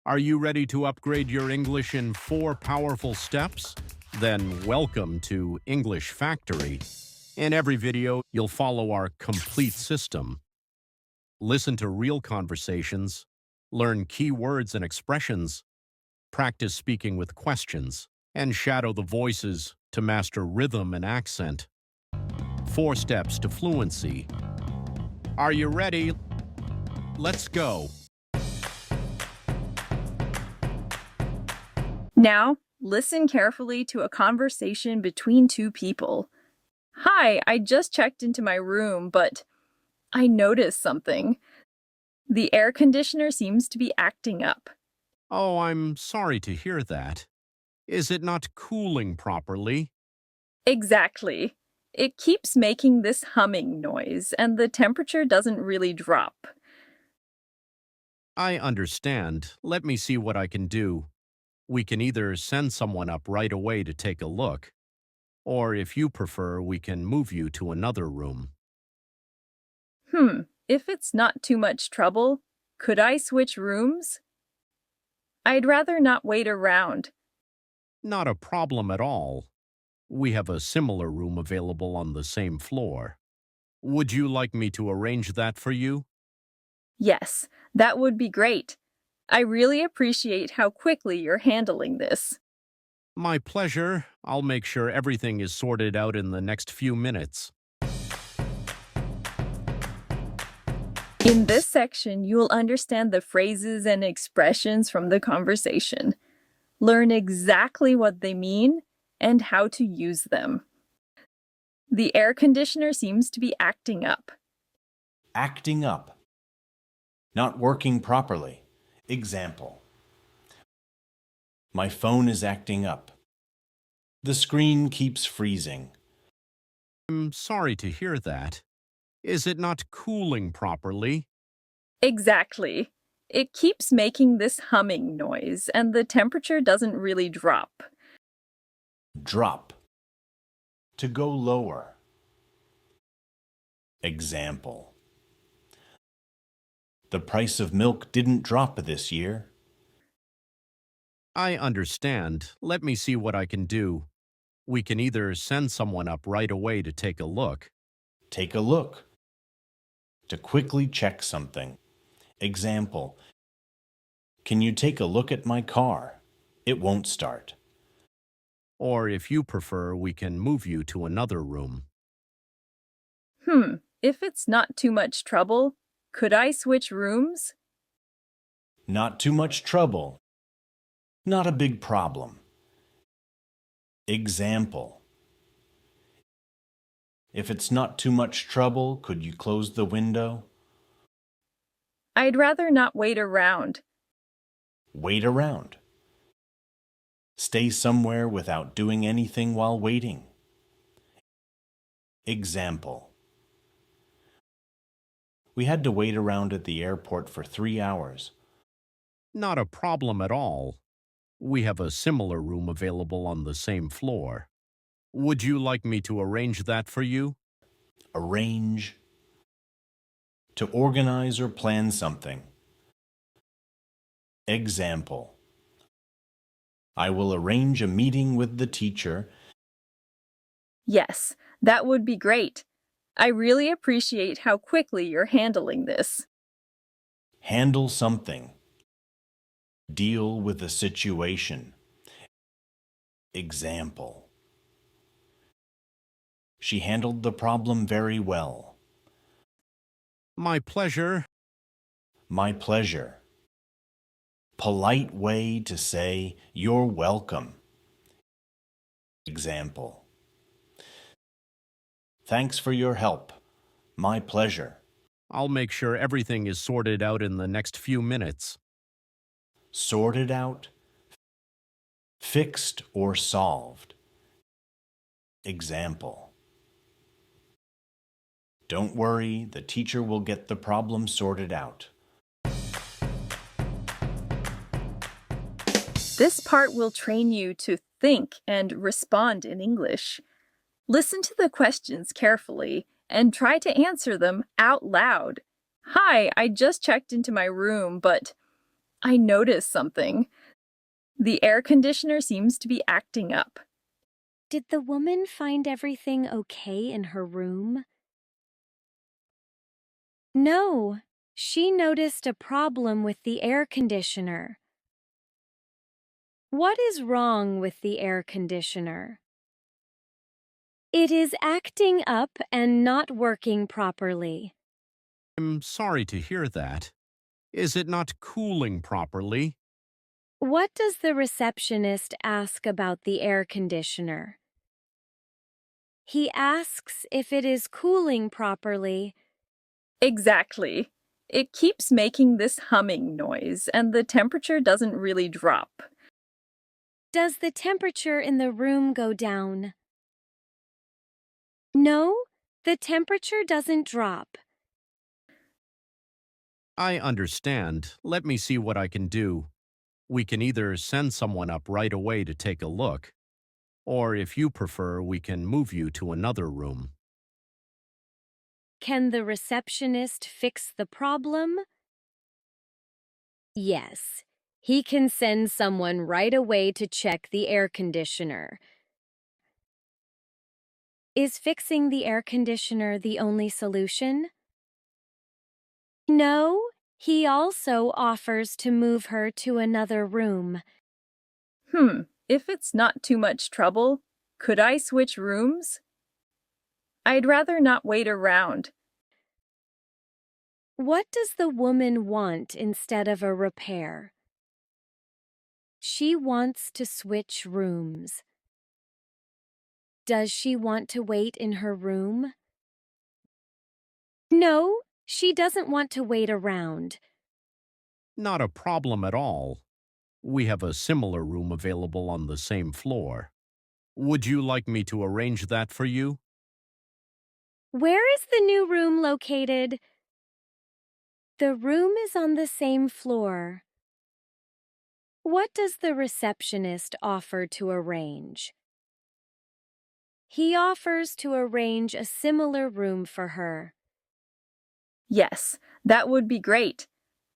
Are you ready to upgrade your English in 4 powerful steps? Then welcome to English Factory. In every video, you'll follow our complete system. Listen to real conversations, learn key words and expressions, practice speaking with questions, and shadow the voices to master rhythm and accent. 4 steps to fluency. Are you ready? Let's go. Now, listen carefully to a conversation between two people. Hi, I just checked into my room, but I noticed something. The air conditioner seems to be acting up. Oh, I'm sorry to hear that. Is it not cooling properly? Exactly. It keeps making this humming noise, and the temperature doesn't really drop. I understand. Let me see what I can do. We can either send someone up right away to take a look, or if you prefer, we can move you to another room. If it's not too much trouble, could I switch rooms? I'd rather not wait around. Not a problem at all. We have a similar room available on the same floor. Would you like me to arrange that for you? Yes, that would be great. I really appreciate how quickly you're handling this. My pleasure. I'll make sure everything is sorted out in the next few minutes. In this section, you'll understand the phrases and expressions from the conversation. Learn exactly what they mean and how to use them. The air conditioner seems to be acting up. Acting up. Not working properly. Example. My phone is acting up. The screen keeps freezing. I'm sorry to hear that. Is it not cooling properly? Exactly. It keeps making this humming noise, and the temperature doesn't really drop. Drop. To go lower. Example. The price of milk didn't drop this year. I understand. Let me see what I can do. We can either send someone up right away to take a look. Take a look. To quickly check something. Example. Can you take a look at my car? It won't start. Or if you prefer, we can move you to another room. If it's not too much trouble, could I switch rooms? Not too much trouble. Not a big problem. Example. If it's not too much trouble, could you close the window? I'd rather not wait around. Wait around. Stay somewhere without doing anything while waiting. Example. We had to wait around at the airport for 3 hours. Not a problem at all. We have a similar room available on the same floor. Would you like me to arrange that for you? Arrange. To organize or plan something. Example. I will arrange a meeting with the teacher. Yes, that would be great. I really appreciate how quickly you're handling this. Handle something. Deal with a situation. Example. She handled the problem very well. My pleasure. My pleasure. Polite way to say you're welcome. Example. Thanks for your help. My pleasure. I'll make sure everything is sorted out in the next few minutes. Sorted out. Fixed or solved. Example. Don't worry, the teacher will get the problem sorted out. This part will train you to think and respond in English. Listen to the questions carefully and try to answer them out loud. Hi, I just checked into my room, but I noticed something. The air conditioner seems to be acting up. Did the woman find everything okay in her room? No, she noticed a problem with the air conditioner. What is wrong with the air conditioner? It is acting up and not working properly. I'm sorry to hear that. Is it not cooling properly? What does the receptionist ask about the air conditioner? He asks if it is cooling properly. Exactly. It keeps making this humming noise, and the temperature doesn't really drop. Does the temperature in the room go down? No, the temperature doesn't drop. I understand. Let me see what I can do. We can either send someone up right away to take a look, or if you prefer, we can move you to another room. Can the receptionist fix the problem? Yes, he can send someone right away to check the air conditioner. Is fixing the air conditioner the only solution? No, he also offers to move her to another room. If it's not too much trouble, could I switch rooms? I'd rather not wait around. What does the woman want instead of a repair? She wants to switch rooms. Does she want to wait in her room? No, she doesn't want to wait around. Not a problem at all. We have a similar room available on the same floor. Would you like me to arrange that for you? Where is the new room located? The room is on the same floor. What does the receptionist offer to arrange? He offers to arrange a similar room for her. Yes, that would be great.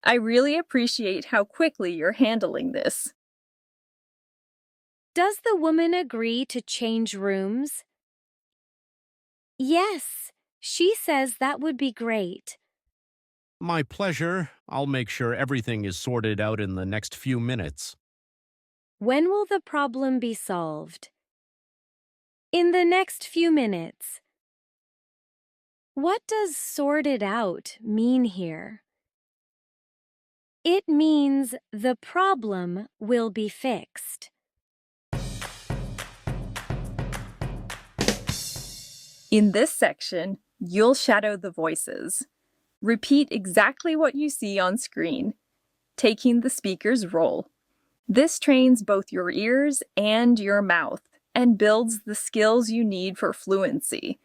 I really appreciate how quickly you're handling this. Does the woman agree to change rooms? Yes, she says that would be great. My pleasure. I'll make sure everything is sorted out in the next few minutes. When will the problem be solved? In the next few minutes. What does sorted out mean here? It means the problem will be fixed. In this section, you'll shadow the voices. Repeat exactly what you see on screen, taking the speaker's role. This trains both your ears and your mouth and builds the skills you need for fluency.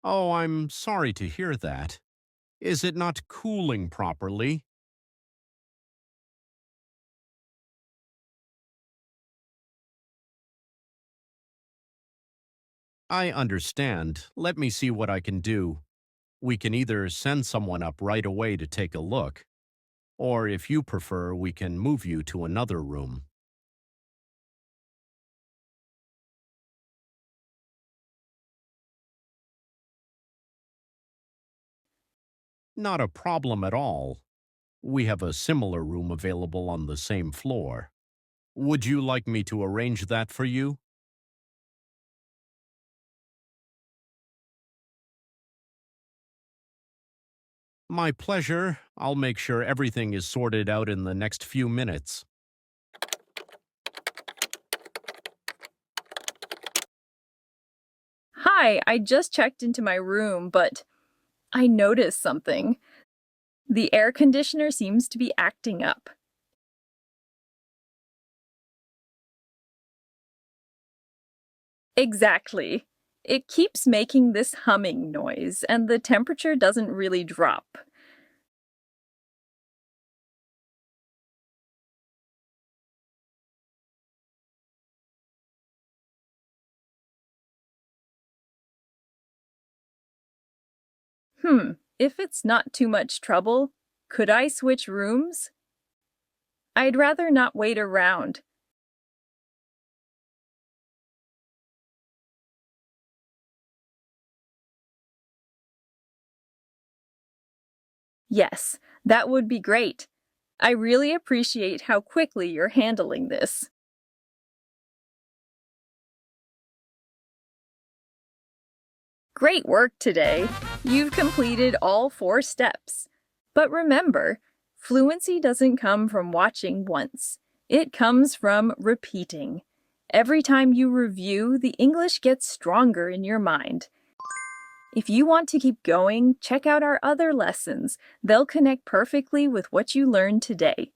Oh, I'm sorry to hear that. Is it not cooling properly? I understand. Let me see what I can do. We can either send someone up right away to take a look, or if you prefer, we can move you to another room. Not a problem at all. We have a similar room available on the same floor. Would you like me to arrange that for you? My pleasure. I'll make sure everything is sorted out in the next few minutes. Hi, I just checked into my room, but I noticed something. The air conditioner seems to be acting up. Exactly. It keeps making this humming noise, and the temperature doesn't really drop. If it's not too much trouble, could I switch rooms? I'd rather not wait around. Yes, that would be great. I really appreciate how quickly you're handling this. Great work today. You've completed all 4 steps. But remember, fluency doesn't come from watching once. It comes from repeating. Every time you review, the English gets stronger in your mind. If you want to keep going, check out our other lessons. They'll connect perfectly with what you learned today.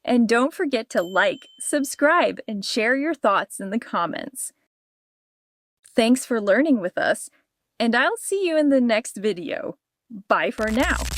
And don't forget to like, subscribe, and share your thoughts in the comments. Thanks for learning with us, and I'll see you in the next video. Bye for now.